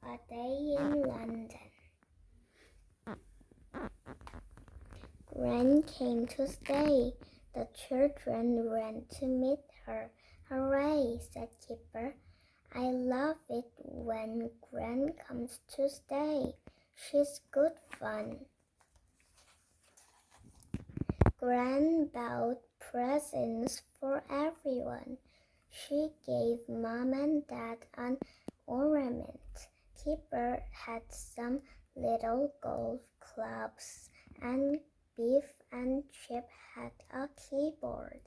A day in London. Gran came to stay. The children ran to meet her. Hooray, said Kipper. I love it when Gran comes to stay. She's good fun. Gran bought presents for everyone. She gave Mom and Dad an ornament. Kipper had some little golf clubs, and Beef and Chip had a keyboard.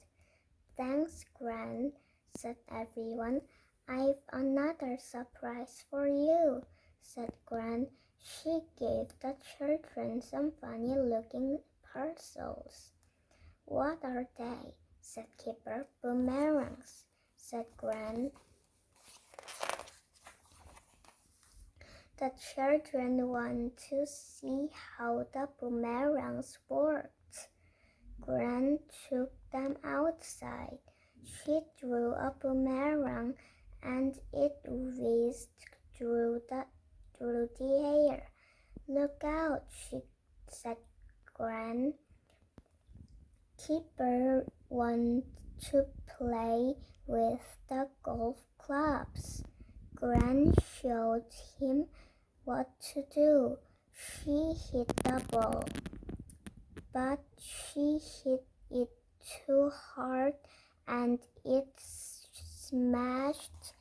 Thanks, Gran, said everyone. I've another surprise for you, said Gran. She gave the children some funny-looking parcels. What are they? Said Kipper. Boomerangs, said Gran. The children wanted to see how the boomerangs worked. Gran took them outside. She drew a boomerang and it whizzed through the air. Look out, said Gran. Kipper wanted to play with the golf clubs. Gran showed him what to do. She hit the ball, but she hit it too hard and it smashed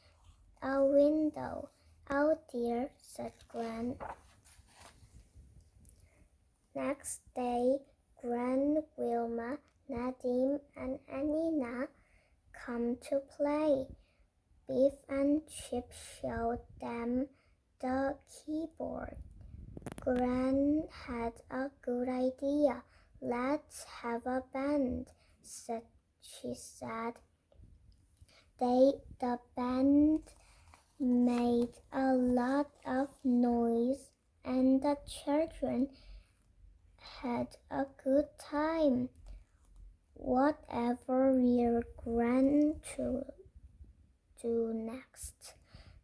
a window. Oh dear, said Gran. Next day, Gran, Wilma, Nadim, and Anina come to play. Beef and Chip showed them the keyboard. Gran had a good idea. Let's have a band, she said. The band made a lot of noise and the children had a good time. Whatever we're going to do next,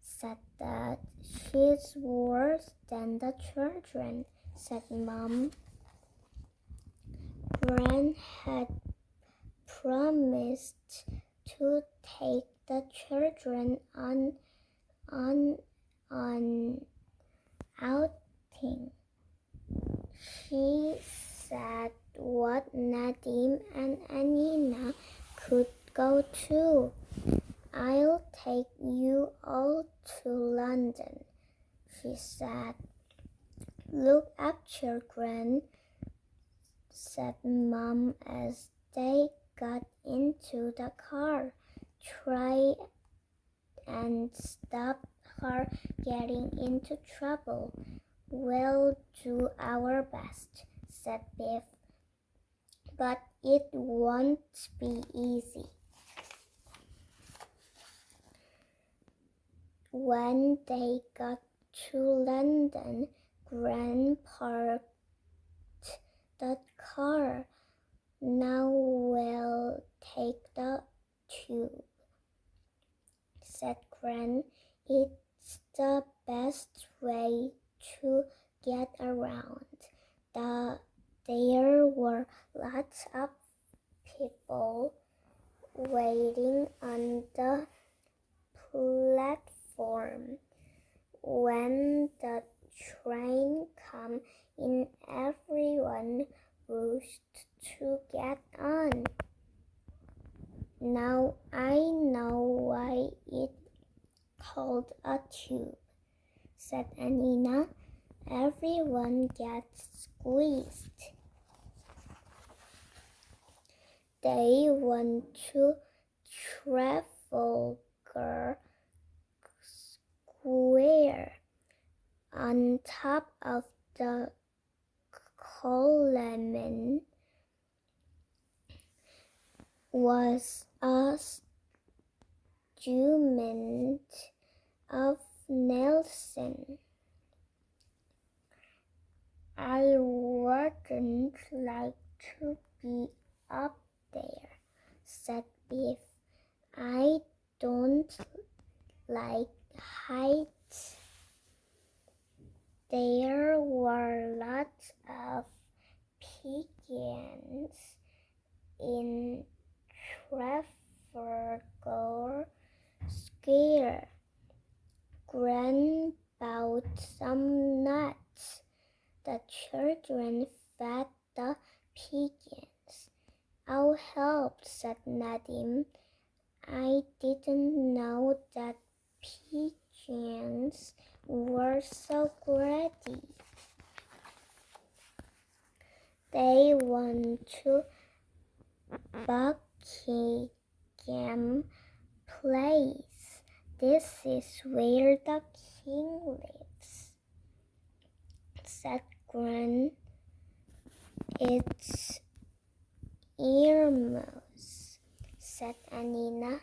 said Dad. She's worse than the children, said Mom. Gran had promised to take the children on an outing. She said what Nadim and Anina could go too. I'll take you all to London, she said. Look up, children, said Mom as they got into the car. Try and stop her getting into trouble. We'll do our best, said Biff, but it won't be easy. When they got to London, Gran parked the car. Now we'll take the tube, said Gran. It's the best way to get around. There were lots of people waiting on the platform. When the train came in, everyone rushed to get on. Now I know why it's called a tube, said Anina. Everyone gets squeezed. They went to Trafalgar Square. On top of the column was a statue of Nelson. I wouldn't like to be up there, said Beef. I don't like heights. There were lots of pigeons in Trafalgar Square. Gran bought some nuts. The children fed the pigeons. "I'll help," said Nadim. "I didn't know that pigeons were so greedy." They went to Buckingham Place. "This is where the king lives," said Gran. "It's enormous," said Anina.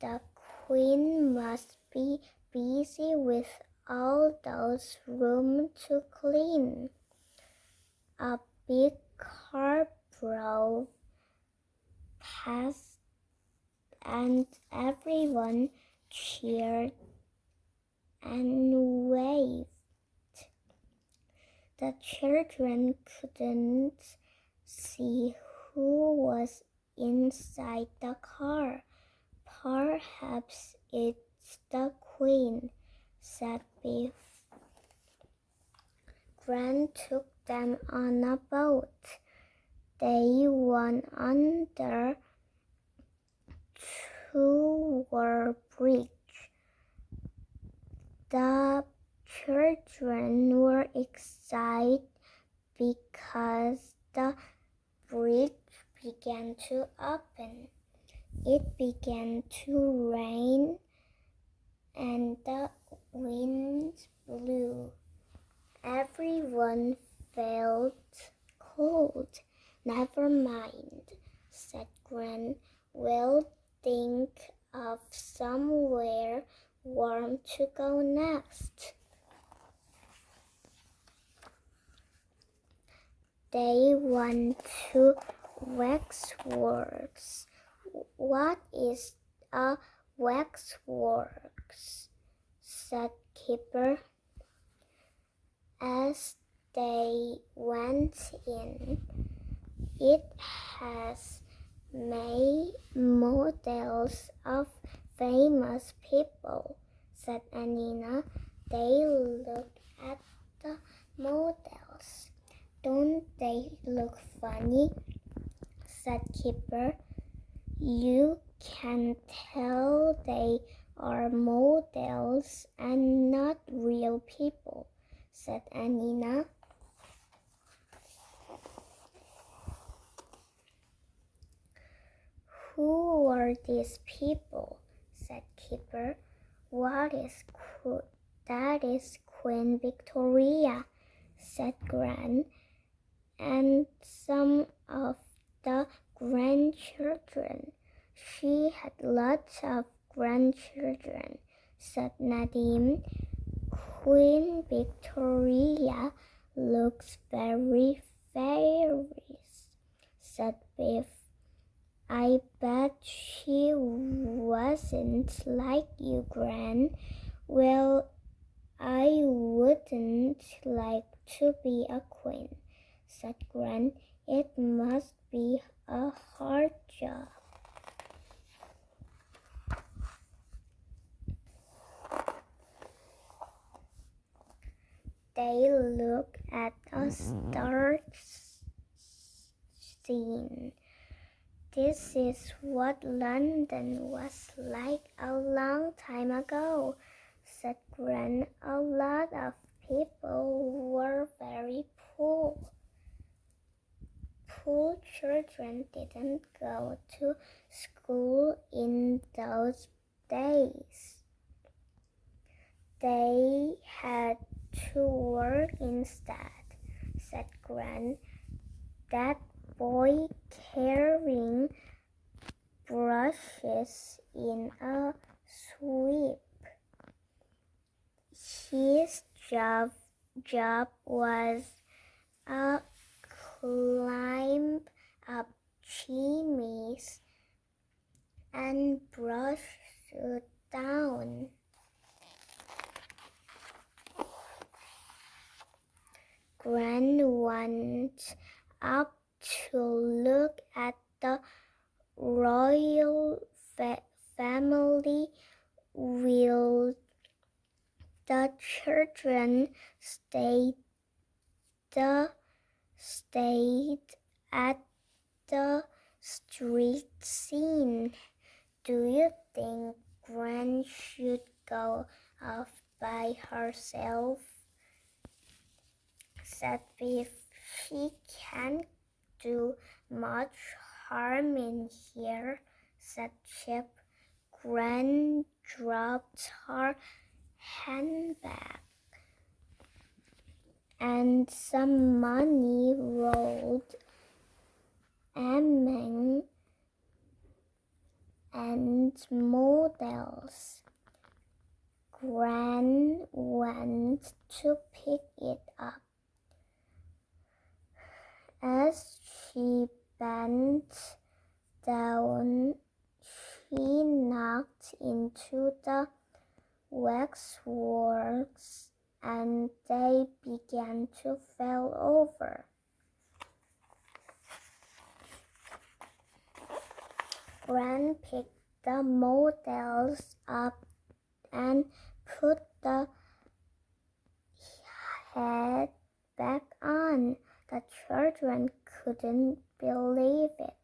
"The queen must be busy with all those rooms to clean." A big car drove past and everyone cheered and waved. The children couldn't see who was inside the car. "Perhaps it's the queen," said Biff. Gran took them on a boat. They went under Tower Bridge. The children were excited because the bridge began to open. It began to rain and the wind blew. Everyone felt cold. "Never mind," said Gran. "We'll think of somewhere warm to go next." They went to waxworks. "What is a waxworks?" said Kipper. As they went in, "It has made models of famous people," said Anina. They looked at the models. "Don't they look funny?" said Kipper. "You can tell they are models and not real people," said Anina. "Who are these people?" said Kipper. That is Queen Victoria," said Gran. "And some of the grandchildren." "She had lots of grandchildren," said Nadim. "Queen Victoria looks very fierce," said Biff. "I bet she wasn't like you, Gran." "Well, I wouldn't like to be a queen," said Gran. "It must be a hard job." They looked at a star scene. "This is what London was like a long time ago," said Gran. "A lot of people were very poor. Poor children didn't go to school in those days. They had to work instead," said Gran. "That boy carrying brushes in a sweep. His job was climb up chimneys and brush down." Gran went up to look at the royal family while the children stayed at the street scene. Do you think Gran should go off by herself? Said Beef. She can't do much harm in here, said Chip. Gran dropped her handbag and some money rolled among and models. Gran went to pick it up. As she bent down, she knocked into the waxworks and they began to fall over. Gran picked the models up and put the head back on. The children couldn't believe it.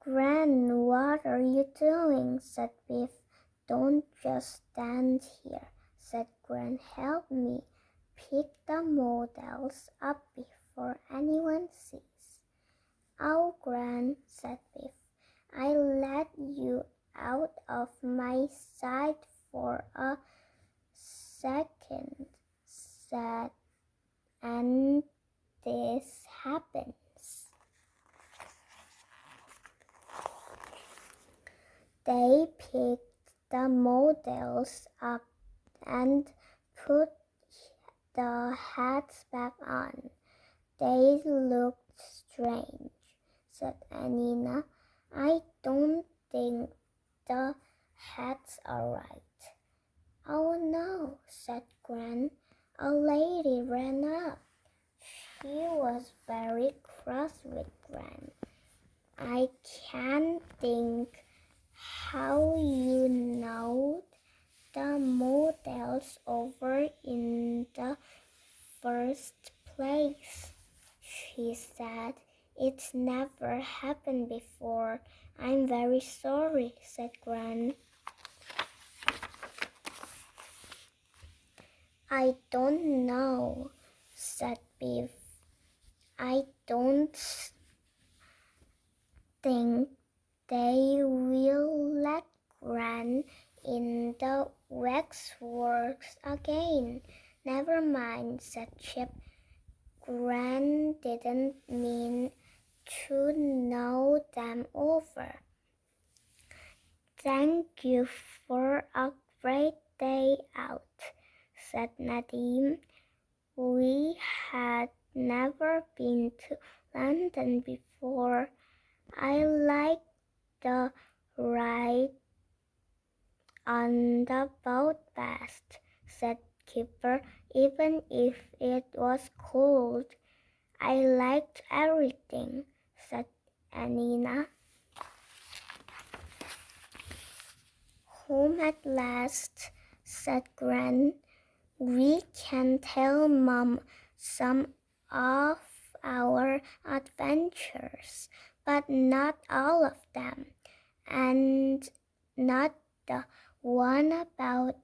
Gran, what are you doing? Said Beef. Don't just stand here, said Gran. Help me pick the models up before anyone sees. Oh, Gran, said Beef. I let you out of my sight for a second, and this happens. They picked the models up and put the hats back on. They looked strange, said Anina. I don't think the hats are right. Oh no, said Gran. A lady ran up. She was very cross with Gran. I can't think how you knowed the models over in the first place, she said. It's never happened before. I'm very sorry, said Gran. I don't know, said Beef. I don't think they will let Gran in the waxworks again. Never mind, said Chip. Gran didn't mean to know them over. Thank you for a great day out, said Nadim. We had never been to London before. I liked the ride on the boat best, said Kipper, even if it was cold. I liked everything, said Anina. Home at last, said Gran. We can tell Mom some of our adventures, but not all of them, and not the one about